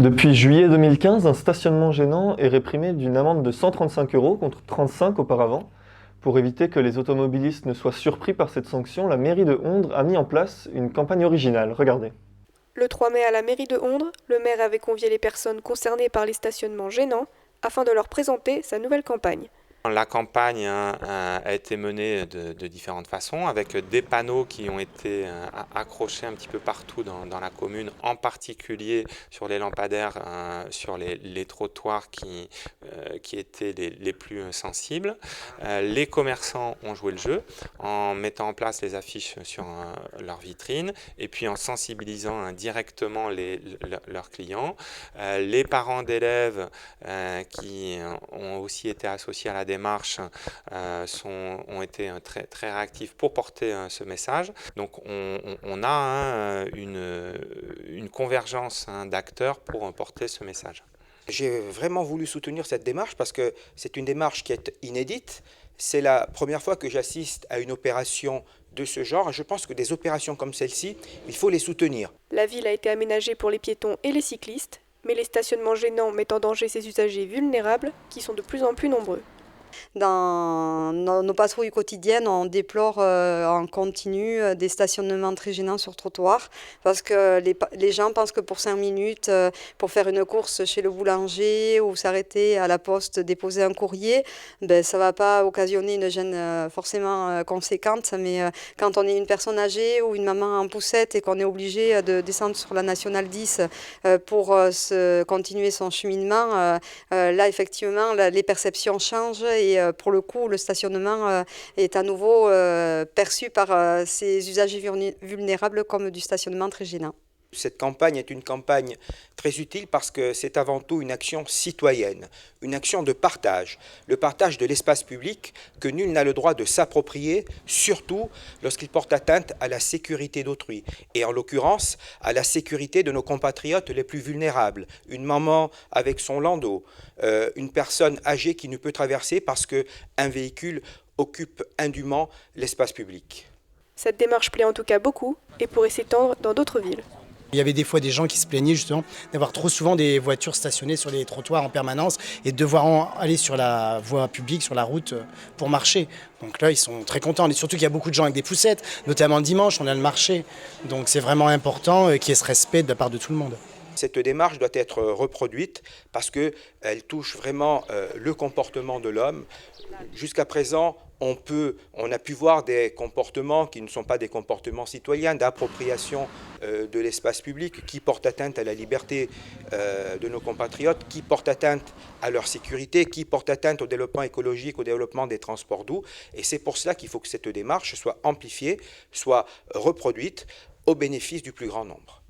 Depuis juillet 2015, un stationnement gênant est réprimé d'une amende de 135 € contre 35 auparavant. Pour éviter que les automobilistes ne soient surpris par cette sanction, la mairie de Ondres a mis en place une campagne originale. Regardez. Le 3 mai à la mairie de Ondres, le maire avait convié les personnes concernées par les stationnements gênants afin de leur présenter sa nouvelle campagne. La campagne a été menée de différentes façons, avec des panneaux qui ont été accrochés un petit peu partout dans la commune, en particulier sur les lampadaires, sur les trottoirs qui étaient les plus sensibles. Les commerçants ont joué le jeu en mettant en place les affiches sur leurs vitrines et puis en sensibilisant directement leurs clients. Les parents d'élèves qui ont aussi été associés à la démarche ont été très, très réactifs pour porter ce message. Donc on a une convergence d'acteurs pour porter ce message. J'ai vraiment voulu soutenir cette démarche parce que c'est une démarche qui est inédite. C'est la première fois que j'assiste à une opération de ce genre et je pense que des opérations comme celle-ci, il faut les soutenir. La ville a été aménagée pour les piétons et les cyclistes, mais les stationnements gênants mettent en danger ces usagers vulnérables qui sont de plus en plus nombreux. Dans nos patrouilles quotidiennes, on déplore en continu des stationnements très gênants sur trottoir parce que les gens pensent que pour 5 minutes, pour faire une course chez le boulanger ou s'arrêter à la poste, déposer un courrier, ça ne va pas occasionner une gêne forcément conséquente. Mais quand on est une personne âgée ou une maman en poussette et qu'on est obligé de descendre sur la Nationale 10 pour continuer son cheminement, là effectivement les perceptions changent. Et pour le coup, le stationnement est à nouveau perçu par ces usagers vulnérables comme du stationnement très gênant. Cette campagne est une campagne très utile parce que c'est avant tout une action citoyenne, une action de partage, le partage de l'espace public que nul n'a le droit de s'approprier, surtout lorsqu'il porte atteinte à la sécurité d'autrui, et en l'occurrence à la sécurité de nos compatriotes les plus vulnérables, une maman avec son landau, une personne âgée qui ne peut traverser parce qu'un véhicule occupe indûment l'espace public. Cette démarche plaît en tout cas beaucoup et pourrait s'étendre dans d'autres villes. Il y avait des fois des gens qui se plaignaient justement d'avoir trop souvent des voitures stationnées sur les trottoirs en permanence et de devoir aller sur la voie publique, sur la route pour marcher. Donc là, ils sont très contents. Et surtout qu'il y a beaucoup de gens avec des poussettes, notamment le dimanche, on a le marché. Donc c'est vraiment important qu'il y ait ce respect de la part de tout le monde. Cette démarche doit être reproduite parce qu'elle touche vraiment le comportement de l'homme. Jusqu'à présent, on a pu voir des comportements qui ne sont pas des comportements citoyens, d'appropriation de l'espace public, qui portent atteinte à la liberté de nos compatriotes, qui portent atteinte à leur sécurité, qui portent atteinte au développement écologique, au développement des transports doux. Et c'est pour cela qu'il faut que cette démarche soit amplifiée, soit reproduite au bénéfice du plus grand nombre.